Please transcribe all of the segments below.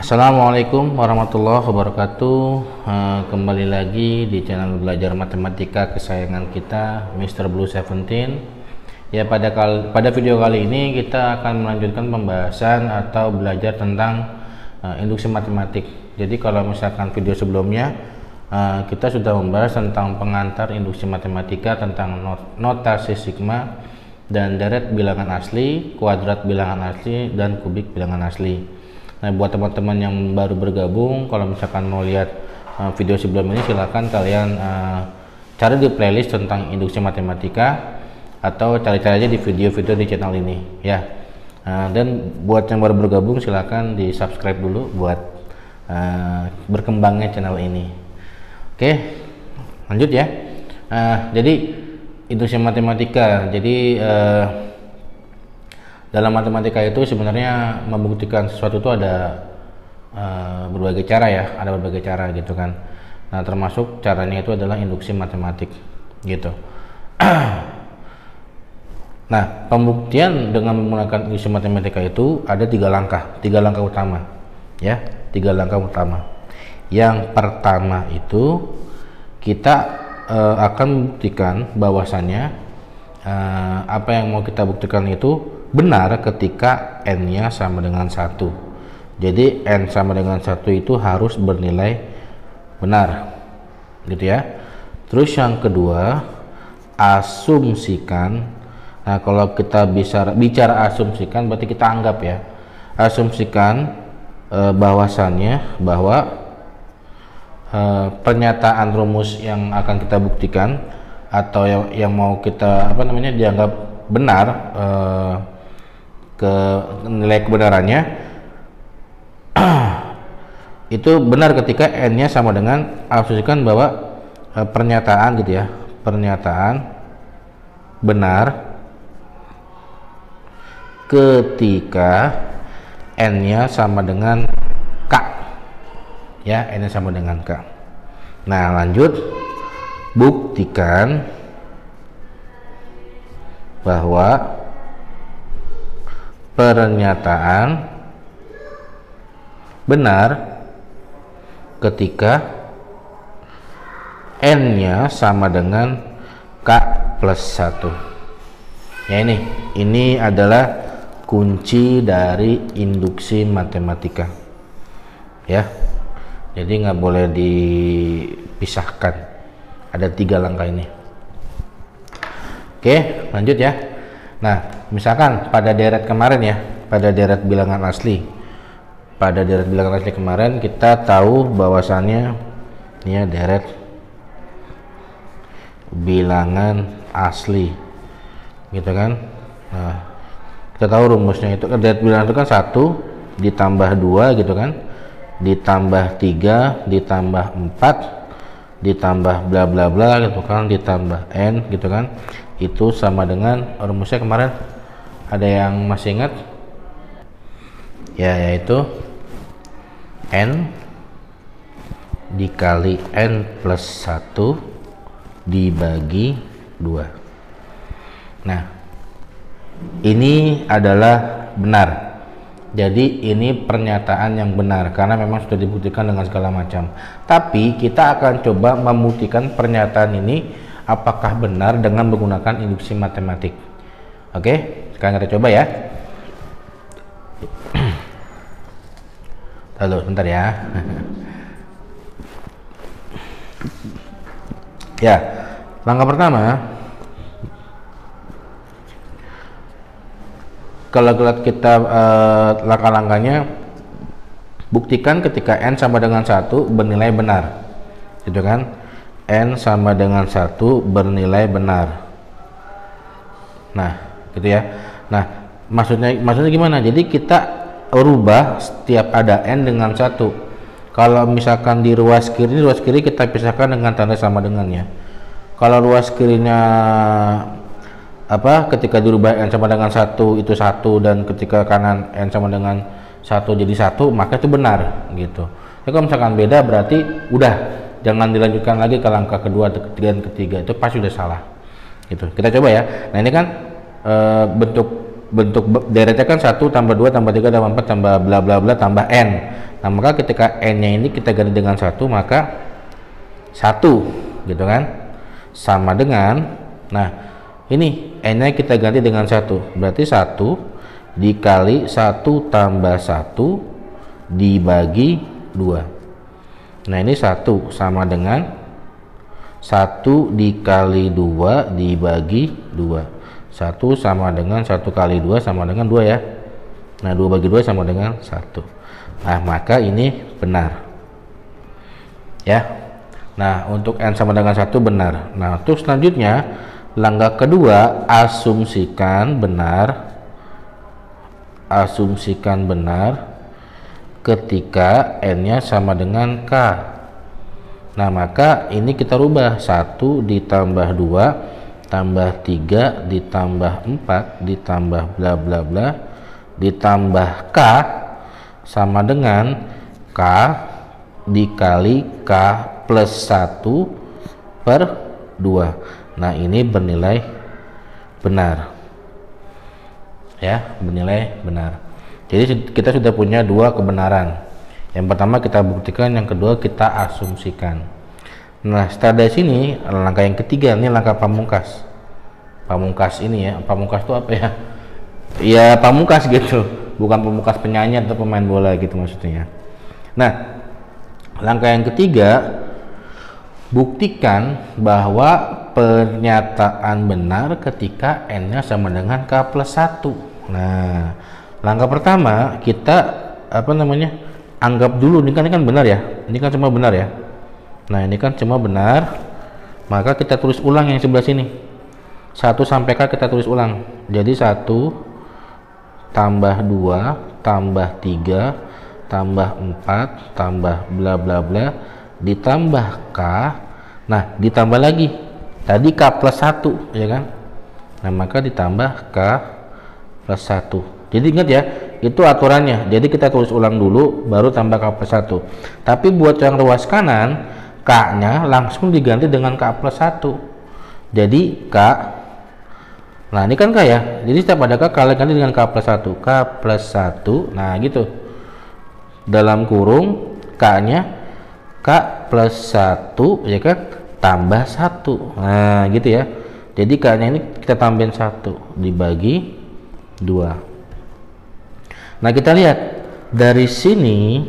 Assalamualaikum warahmatullahi wabarakatuh. Kembali lagi di channel belajar matematika kesayangan kita, Mr. Blue 17. Ya, pada video kali ini kita akan melanjutkan pembahasan atau belajar tentang induksi matematik. Jadi kalau misalkan video sebelumnya kita sudah membahas tentang pengantar induksi matematika, tentang notasi sigma dan deret bilangan asli, kuadrat bilangan asli, dan kubik bilangan asli. Nah, buat teman-teman yang baru bergabung, kalau misalkan mau lihat video sebelum ini, silahkan kalian cari di playlist tentang induksi matematika atau cari-cari aja di video-video di channel ini ya. Dan buat yang baru bergabung, silahkan di subscribe dulu buat berkembangnya channel ini. Oke, lanjut ya. Jadi induksi matematika, jadi dalam matematika itu sebenarnya membuktikan sesuatu itu ada berbagai cara ya, ada berbagai cara gitu kan. Nah, termasuk caranya itu adalah induksi matematik gitu. Nah, pembuktian dengan menggunakan induksi matematika itu ada tiga langkah utama ya, tiga langkah utama. Yang pertama itu kita akan membuktikan bahwasannya apa yang mau kita buktikan itu benar ketika n-nya sama dengan 1. Jadi n sama dengan 1 itu harus bernilai benar gitu ya. Terus yang kedua, asumsikan. Nah, kalau kita bicara asumsikan, berarti kita anggap ya, asumsikan bahwasannya bahwa pernyataan rumus yang akan kita buktikan atau yang mau kita dianggap benar, ke nilai kebenarannya itu benar ketika n-nya sama dengan, asumsikan bahwa pernyataan gitu ya, pernyataan benar ketika n-nya sama dengan k ya, n-nya sama dengan k. Nah, lanjut, buktikan bahwa pernyataan benar ketika n-nya sama dengan k plus 1. Ya, ini adalah kunci dari induksi matematika ya. Jadi nggak boleh dipisahkan, ada tiga langkah ini. Oke, lanjut ya. Nah, misalkan pada deret kemarin ya, pada deret bilangan asli, kemarin kita tahu bahwasannya ini ya, deret bilangan asli gitu kan. Nah, kita tahu rumusnya itu, deret bilangan itu kan 1 ditambah 2 gitu kan, ditambah 3 ditambah 4 ditambah bla bla bla gitu kan, ditambah n gitu kan, itu sama dengan rumusnya kemarin, ada yang masih ingat ya, yaitu n dikali n plus 1 dibagi 2. Nah, ini adalah benar. Jadi ini pernyataan yang benar karena memang sudah dibuktikan dengan segala macam. Tapi kita akan coba membuktikan pernyataan ini apakah benar dengan menggunakan induksi matematik. Oke, sekarang kita coba ya. Lalu bentar ya. Ya, langkah pertama, kalau kita langkah-langkahnya, buktikan ketika n sama dengan 1 bernilai benar gitu kan, n sama dengan 1 bernilai benar. Nah, gitu ya. Nah, maksudnya gimana? Jadi kita rubah setiap ada n dengan 1. Kalau misalkan di ruas kiri kita pisahkan dengan tanda sama dengannya. Kalau ruas kirinya ketika dirubah n sama dengan 1 itu 1, dan ketika kanan n sama dengan 1 jadi 1, maka itu benar gitu. Tapi kalau misalkan beda, berarti udah jangan dilanjutkan lagi ke langkah kedua dan ketiga, itu pasti udah salah gitu. Kita coba ya. Nah, ini kan bentuk deretnya kan 1 tambah 2 tambah 3 tambah 4 tambah bla bla bla tambah n. Nah, maka ketika n-nya ini kita ganti dengan 1, maka 1 gitu kan, sama dengan, nah ini n-nya kita ganti dengan 1, berarti 1 dikali 1 tambah 1 dibagi 2. Nah, ini 1 sama dengan 1 dikali 2 dibagi 2. 1 sama dengan 1 kali 2 sama dengan 2 ya. Nah, 2 bagi 2 sama dengan 1. Nah, maka ini benar ya. Nah, untuk n sama dengan 1 benar. Nah, untuk selanjutnya langkah kedua, asumsikan benar ketika n-nya sama dengan k. Nah, maka ini kita rubah, 1 ditambah 2 tambah 3 ditambah 4 ditambah bla bla bla ditambah k sama dengan k dikali k plus 1 per 2. Nah, ini bernilai benar ya, bernilai benar. Jadi kita sudah punya dua kebenaran. Yang pertama kita buktikan, yang kedua kita asumsikan. Nah, setelah dari sini langkah yang ketiga, ini langkah pamungkas. Pamungkas ini ya, pamungkas itu apa ya? Ya pamungkas gitu, bukan pamungkas penyanyi atau pemain bola gitu maksudnya. Nah, langkah yang ketiga, buktikan bahwa pernyataan benar ketika n-nya sama dengan k plus 1. Nah, langkah pertama kita anggap dulu ini kan benar ya, ini kan cuma benar ya. Nah, ini kan cuma benar, maka kita tulis ulang yang sebelah sini, 1 sampai k kita tulis ulang. Jadi 1 tambah 2 tambah 3 tambah 4 tambah bla bla bla ditambah k. Nah, ditambah lagi tadi k plus 1 ya kan. Nah, maka ditambah k plus 1. Jadi ingat ya, itu aturannya. Jadi kita tulis ulang dulu baru tambah k plus 1. Tapi buat yang ruas kanan, k nya langsung diganti dengan k plus 1. Jadi k, nah ini kan k ya, jadi setiap ada k kalian ganti dengan k plus 1. K plus 1, nah gitu, dalam kurung k nya k plus 1 ya kan, tambah 1. Nah gitu ya. Jadi k nya ini kita tambahin 1 dibagi 2. Nah, kita lihat dari sini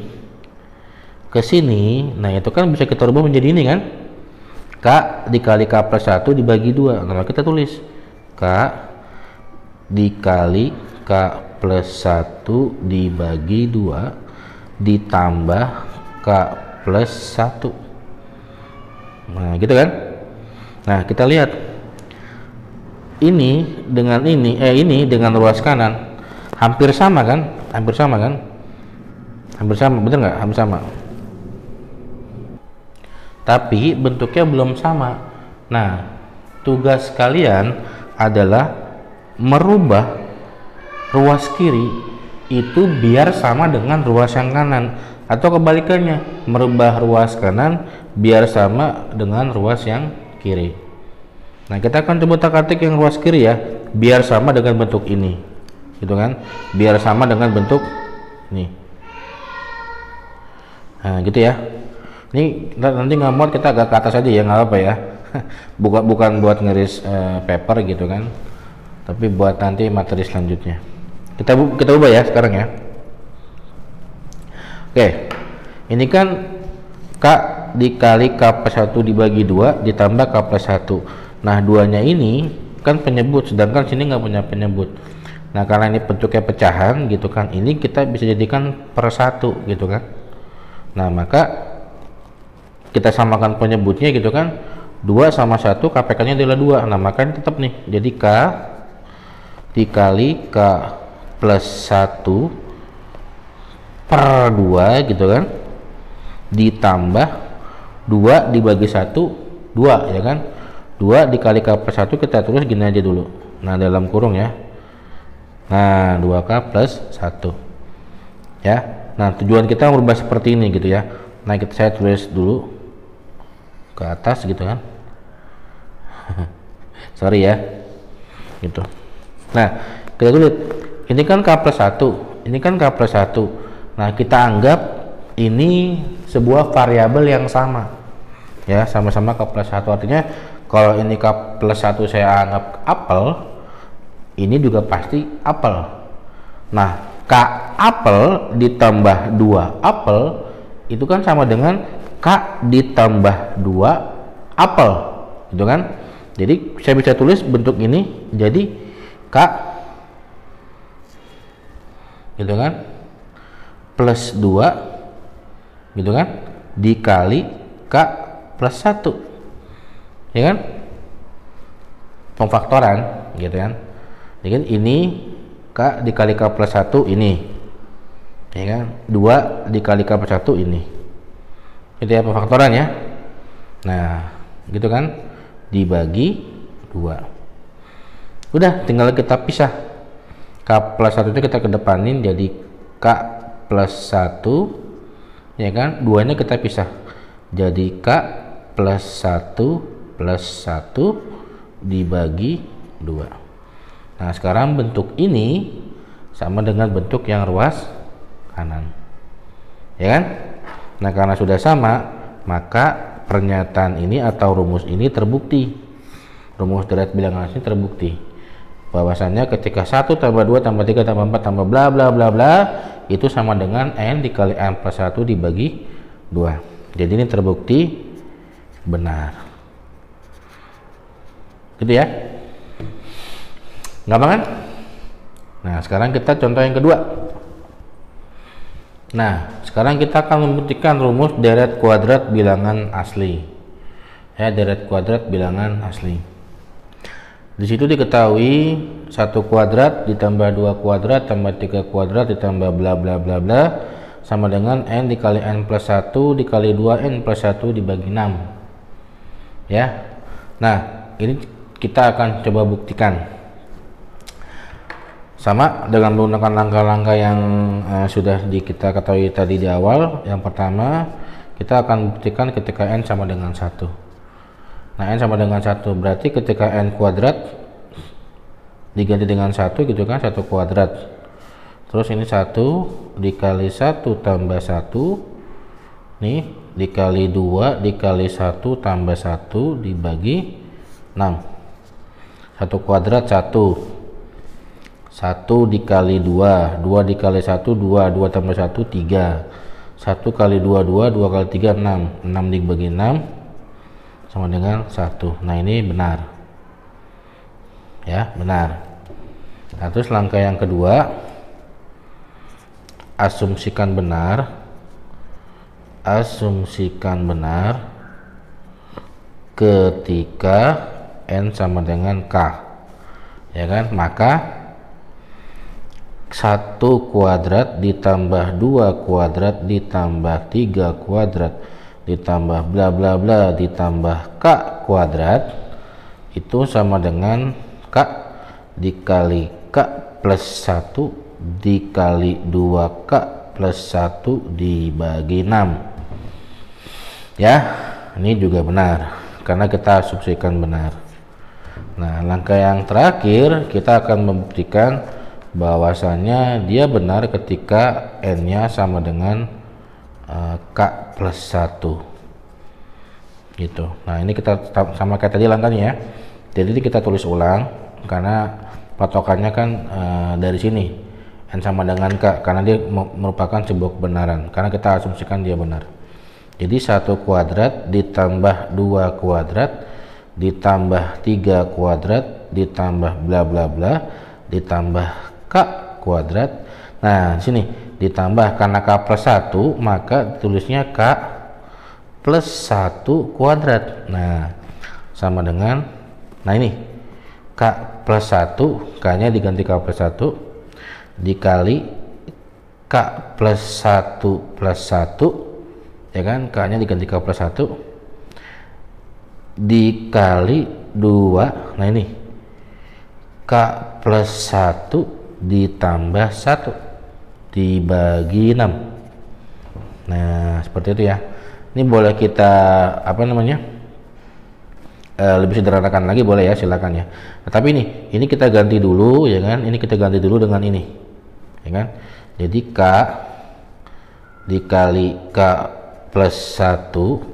ke sini, nah itu kan bisa kita rubah menjadi ini kan, k dikali k plus 1 dibagi 2. Nah, kita tulis k dikali k plus 1 dibagi 2 ditambah k plus 1. Nah gitu kan. Nah, kita lihat ini dengan ini dengan ruas kanan hampir sama kan, hampir sama, bener nggak? Hampir sama, tapi bentuknya belum sama. Nah, tugas kalian adalah merubah ruas kiri itu biar sama dengan ruas yang kanan, atau kebalikannya, merubah ruas kanan biar sama dengan ruas yang kiri. Nah, kita akan coba utak-atik yang ruas kiri ya, biar sama dengan bentuk ini gitu kan, biar sama dengan bentuk ini. Nah gitu ya. Ini nanti nggak muat, kita agak ke atas aja ya, nggak apa ya. bukan buat ngeris paper gitu kan, tapi buat nanti materi selanjutnya. Kita ubah ya sekarang ya. Oke, ini kan k dikali k plus 1 dibagi 2 ditambah k plus 1. Nah, 2-nya ini kan penyebut, sedangkan sini nggak punya penyebut. Nah, karena ini bentuknya pecahan gitu kan, ini kita bisa jadikan per 1 gitu kan. Nah, maka kita samakan penyebutnya gitu kan, 2 sama 1 KPK nya adalah 2. Nah, maka ini tetap nih, jadi k dikali k plus 1 per 2 gitu kan, ditambah 2 dibagi 1 2 ya kan. 2 dikali k plus 1 kita tulis gini aja dulu, nah dalam kurung ya. Nah, 2k plus 1 ya. Nah, tujuan kita merubah seperti ini gitu ya. Nah, saya tulis dulu ke atas gitu kan. Sorry ya gitu. Nah, kita tulis ini kan k plus 1, ini kan k plus 1. Nah, kita anggap ini sebuah variabel yang sama, ya, sama-sama K plus 1. Artinya kalau ini K plus 1 saya anggap apel, ini juga pasti apel. Nah, K apel ditambah 2 apel itu kan sama dengan K ditambah 2 apel, gitu kan. Jadi saya bisa tulis bentuk ini jadi K, gitu kan, plus 2, gitu kan, dikali K plus 1, ya kan, pemfaktoran, gitu kan. Jadi kan ini K dikali K plus 1 ini, ya kan, 2 dikali K plus 1 ini, itu ya pemfaktoran ya. Nah, gitu kan, dibagi 2. Udah, tinggal kita pisah. K plus 1 itu kita kedepanin jadi K plus 1, ya kan, 2 nya kita pisah jadi K plus 1 plus 1 dibagi 2. Nah, sekarang bentuk ini sama dengan bentuk yang ruas kanan, ya kan. Nah, karena sudah sama, maka pernyataan ini atau rumus ini terbukti. Rumus derajat bilangan ini terbukti bahwasannya ketika 1 tambah 2 tambah 3 tambah 4 tambah bla bla bla bla itu sama dengan N dikali N plus 1 dibagi 2. Jadi ini terbukti benar, gitu ya, gampang kan? Nah, sekarang kita contoh yang kedua. Nah, sekarang kita akan membuktikan rumus deret kuadrat bilangan asli, ya, deret kuadrat bilangan asli. Di situ diketahui 1 kuadrat ditambah 2 kuadrat tambah 3 kuadrat ditambah bla bla bla bla sama dengan N dikali N plus 1 dikali 2 N plus 1 dibagi 6, ya. Nah, ini kita akan coba buktikan sama dengan menggunakan langkah-langkah yang sudah kita ketahui tadi di awal. Yang pertama, kita akan buktikan ketika N sama dengan 1. Nah, N sama dengan 1 berarti ketika N kuadrat diganti dengan 1, gitu kan, 1 kuadrat. Terus ini 1 dikali 1 tambah 1 nih dikali 2 dikali 1 tambah 1 dibagi 6. 1 kuadrat 1 dikali 2 dikali 1 2 tambah 1 3, 1 kali 2 2 kali 3 6 dibagi 6 sama dengan 1. Nah, ini benar, ya, benar. Nah, terus langkah yang kedua, asumsikan benar ketika N sama dengan K, ya kan. Maka 1 kuadrat ditambah 2 kuadrat ditambah 3 kuadrat ditambah bla bla bla ditambah K kuadrat itu sama dengan K dikali K plus 1 dikali 2K plus 1 dibagi 6, ya. Ini juga benar karena kita asumsikan benar. Nah, langkah yang terakhir kita akan membuktikan bahwasannya dia benar ketika N nya sama dengan K plus 1, gitu. Nah, ini kita sama kayak tadi langkahnya, ya. Jadi kita tulis ulang karena patokannya kan dari sini N sama dengan K, karena dia merupakan sebuah kebenaran karena kita asumsikan dia benar. Jadi 1 kuadrat ditambah 2 kuadrat ditambah 3 kuadrat ditambah bla bla bla ditambah K kuadrat. Nah, di sini ditambah karena K plus 1 maka tulisnya K plus 1 kuadrat. Nah, sama dengan, nah ini K plus 1, K nya diganti K plus 1 dikali K plus 1 plus 1, ya kan, K nya diganti K plus 1 dikali 2. Nah, ini K plus 1 ditambah 1 dibagi 6. Nah, seperti itu, ya. Ini boleh kita lebih sederhanakan lagi, boleh, ya, silakan, ya. Nah, tapi ini kita ganti dulu, ya kan. Ini kita ganti dulu dengan ini, ya kan. Jadi K dikali K plus 1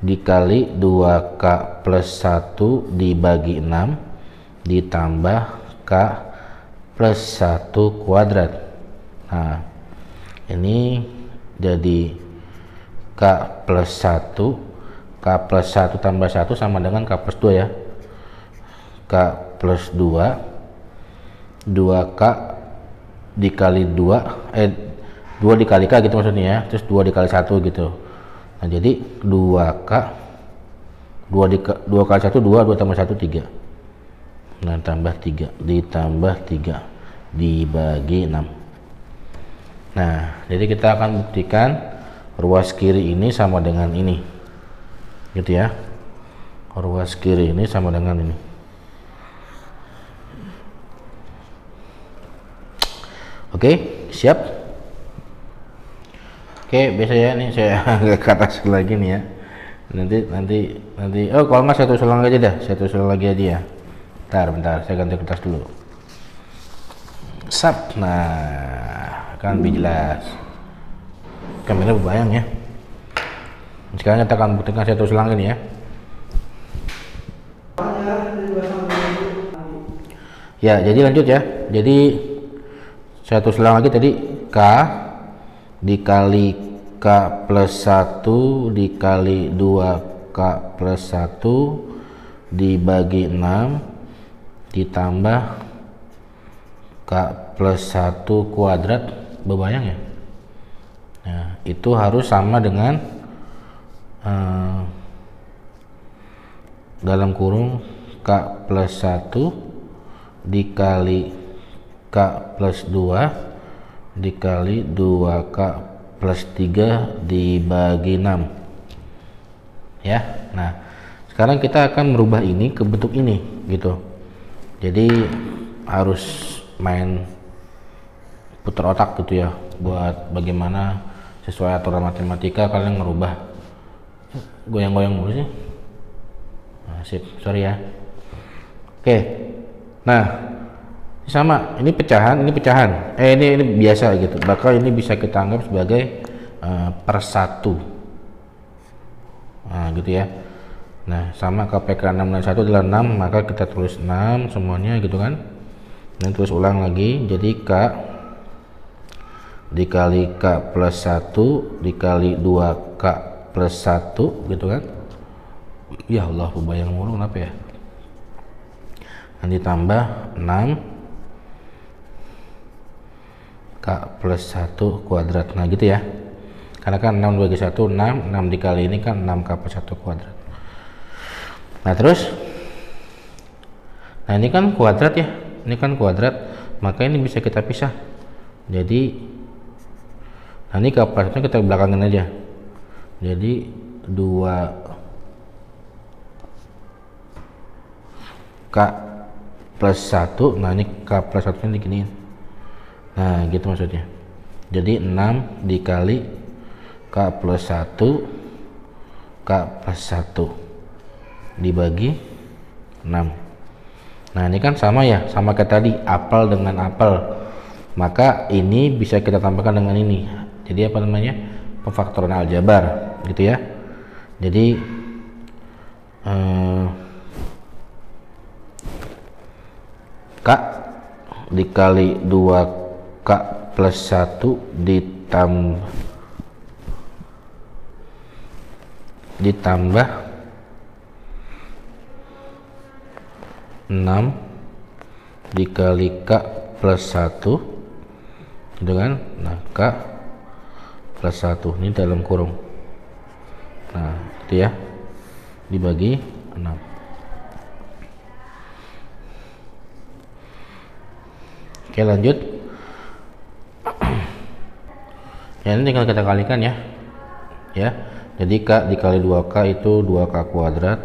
dikali 2K plus 1 dibagi 6 ditambah K plus 1 kuadrat. Nah, ini jadi K plus 1, K plus 1 tambah 1 sama dengan K plus 2 ya. K plus 2, 2K dikali 2, 2 dikali K gitu maksudnya ya, terus 2 dikali 1 gitu. Nah, jadi 2K, 2 kali 1, 2 tambah 1, 3. Nah, tambah 3, ditambah 3, dibagi 6. Nah, jadi kita akan buktikan ruas kiri ini sama dengan ini. Gitu ya. Ruas kiri ini sama dengan ini. Oke, siap? Oke, biasa ya, ini saya agak ke atas lagi nih ya. Nanti oh kalau nggak saya tulis ulang aja dah, saya tulis ulang lagi aja ya. Bentar, saya ganti kertas dulu. Sap, nah kan lebih jelas. Kamera berbayang ya. Sekarang kita akan buktikan, saya tulis ulang ini ya. Ya, jadi lanjut ya. Jadi saya tulis ulang lagi tadi, K dikali K plus 1 dikali 2K plus 1 dibagi 6 ditambah K plus 1 kuadrat. Berbayang ya. Nah, itu harus sama dengan dalam kurung K plus 1 dikali K plus 2 dikali 2K plus 3 dibagi 6 ya. Nah, sekarang kita akan merubah ini ke bentuk ini gitu. Jadi harus main putar otak gitu ya, buat bagaimana sesuai aturan matematika kalian ngerubah. Goyang-goyang mulu sih. Nah, sip, sorry ya. Oke, nah sama, ini pecahan, ini pecahan. Ini biasa gitu. Bakal ini bisa kita anggap sebagai per 1. Nah, gitu ya. Nah, sama KPK 6 dan 1 adalah 6, maka kita tulis 6 semuanya gitu kan. Dan tulis ulang lagi, jadi K dikali K plus 1 dikali 2K plus 1 gitu kan. Ya Allah, bayang mulu kenapa ya. Dan ditambah 6 K plus 1 kuadrat. Nah gitu ya, karena kan 6 bagi 1 6, 6 dikali ini kan 6K plus 1 kuadrat. Nah terus, nah ini kan kuadrat ya, ini kan kuadrat, maka ini bisa kita pisah. Jadi, nah ini K plus 1 kita belakangin aja. Jadi 2K plus 1, nah ini K plus 1 nya diginiin. Nah gitu maksudnya. Jadi 6 dikali K plus 1 K plus 1 dibagi 6. Nah ini kan sama ya, sama kayak tadi, apel dengan apel, maka ini bisa kita tambahkan dengan ini. Jadi apa namanya, pemfaktoran aljabar gitu ya. Jadi K dikali 2K plus 1 ditambah 6 dikali K plus 1 gitu kan. Nah K plus 1 ini dalam kurung, nah itu ya, dibagi 6. Oke lanjut ya, ini tinggal kita kalikan ya. Jadi K dikali 2K itu 2K kuadrat,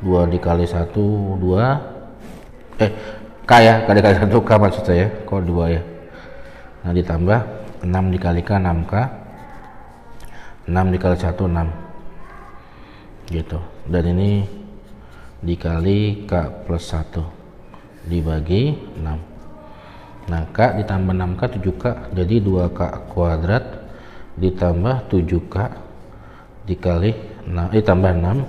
2 dikali 1 2 K ya, K dikali 1 K maksud saya, kok 2 ya. Nah ditambah 6 dikali K 6K, 6 dikali 1 6 gitu. Dan ini dikali K plus 1 dibagi 6. Nah, K ditambah 6K 7K, jadi 2K kuadrat ditambah 7K dikali 6, tambah 6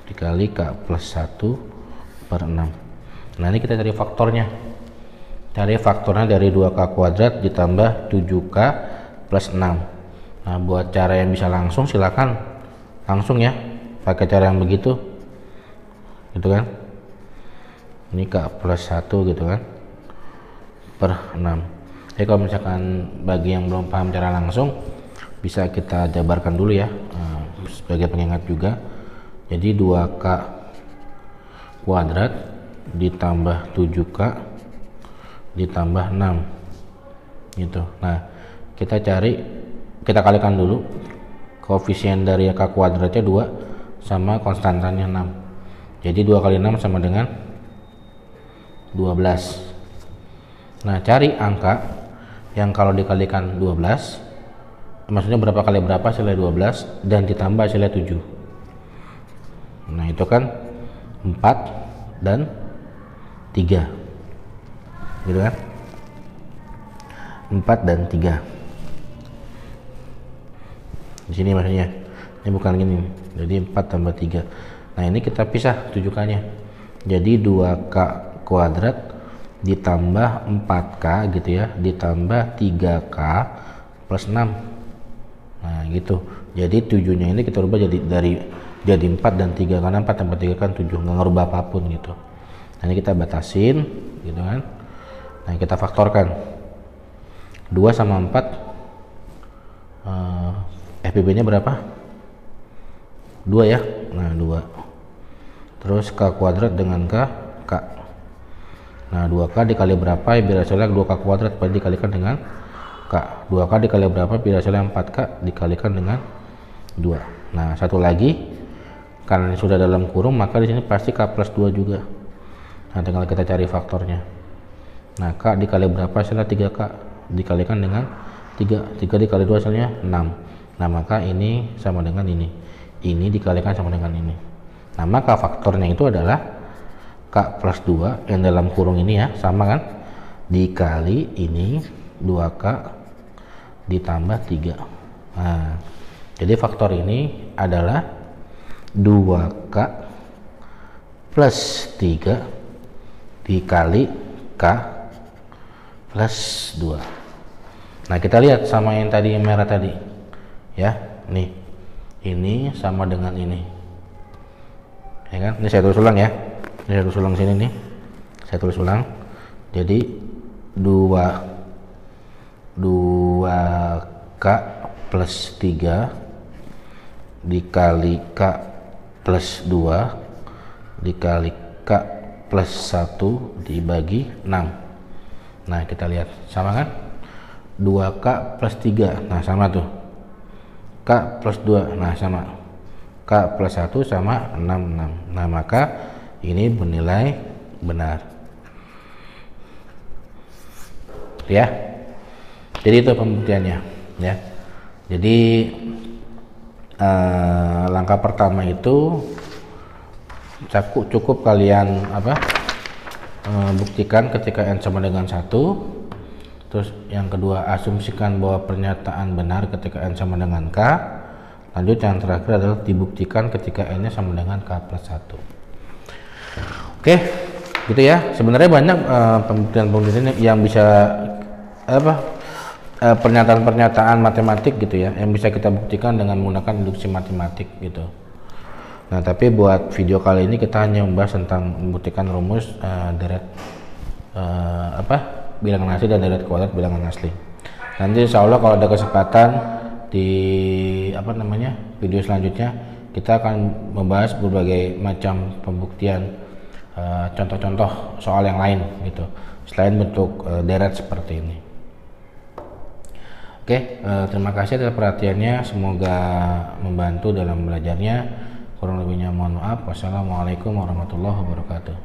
dikali K plus 1 per 6. Nah, ini kita cari faktornya. Cari faktornya dari 2K kuadrat ditambah 7K plus 6. Nah, buat cara yang bisa langsung silakan langsung ya, pakai cara yang begitu gitu kan. Ini K plus 1 gitu kan per 6. Jadi kalau misalkan bagi yang belum paham cara langsung, bisa kita jabarkan dulu ya, sebagai pengingat juga. Jadi 2K kuadrat ditambah 7K ditambah 6 gitu. Nah, kita kalikan dulu koefisien dari K kuadratnya 2 sama konstantanya 6. Jadi 2 kali 6 sama dengan 12. Nah, cari angka yang kalau dikalikan 12, maksudnya berapa kali berapa hasilnya 12 dan ditambah hasilnya 7. Nah, itu kan 4 dan 3 gitu kan, 4 dan 3 di sini maksudnya, ini bukan gini, jadi 4 tambah 3. Nah, ini kita pisah 7K nya, jadi 2K kuadrat ditambah 4K gitu ya, ditambah 3K plus 6. Nah gitu, jadi 7 nya ini kita rubah jadi 4 dan 3, karena 4 tambah 3 kan 7, nggak ngerubah apapun gitu. Nah, ini kita batasin gitu kan. Nah, kita faktorkan 2 sama 4, FBB nya berapa? 2 ya. Nah, 2 terus K kuadrat dengan K. Nah, 2K dikali berapa ya, biar hasilnya 2K kuadrat, berarti dikalikan dengan K. 2K dikali berapa biar hasilnya 4K, dikalikan dengan 2. Nah, satu lagi, karena ini sudah dalam kurung, maka di sini pasti K plus 2 juga. Nah, tinggal kita cari faktornya. Nah, K dikali berapa hasilnya 3K, dikalikan dengan 3. 3 dikali 2 hasilnya 6. Nah, maka ini sama dengan ini dikalikan sama dengan ini. Nah, maka faktornya itu adalah K plus 2 yang dalam kurung ini ya, sama kan, dikali ini 2K ditambah 3. Nah, jadi faktor ini adalah 2K plus 3 dikali K plus 2. Nah, kita lihat sama yang tadi, yang merah tadi ya, nih ini sama dengan ini ya kan. Ini saya tulis ulang ya, ini saya tulis ulang sini nih, saya tulis ulang. Jadi 2K plus 3 dikali K plus 2 dikali K plus 1 dibagi 6. Nah, kita lihat sama kan, 2K plus 3, nah sama tuh, K plus 2, nah sama, K plus 1 sama 6. Nah, maka ini bernilai benar ya. Jadi itu pembuktiannya ya. Jadi langkah pertama itu cukup kalian buktikan ketika n sama dengan 1. Terus yang kedua, asumsikan bahwa pernyataan benar ketika n sama dengan K. Lanjut yang terakhir adalah dibuktikan ketika n nya sama dengan K plus 1. Oke, gitu ya. Sebenarnya banyak pembuktian yang bisa pernyataan-pernyataan matematik gitu ya, yang bisa kita buktikan dengan menggunakan induksi matematik gitu. Nah, tapi buat video kali ini kita hanya membahas tentang membuktikan rumus deret bilangan asli dan deret kuadrat bilangan asli. Nanti insya Allah kalau ada kesempatan di video selanjutnya, kita akan membahas berbagai macam pembuktian, contoh-contoh soal yang lain gitu, selain bentuk deret seperti ini. Oke, terima kasih atas perhatiannya, semoga membantu dalam belajarnya. Kurang lebihnya mohon maaf. Wassalamualaikum warahmatullahi wabarakatuh.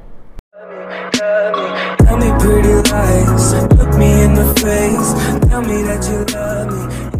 Tell me pretty lies, look me in the face, tell me that you love me.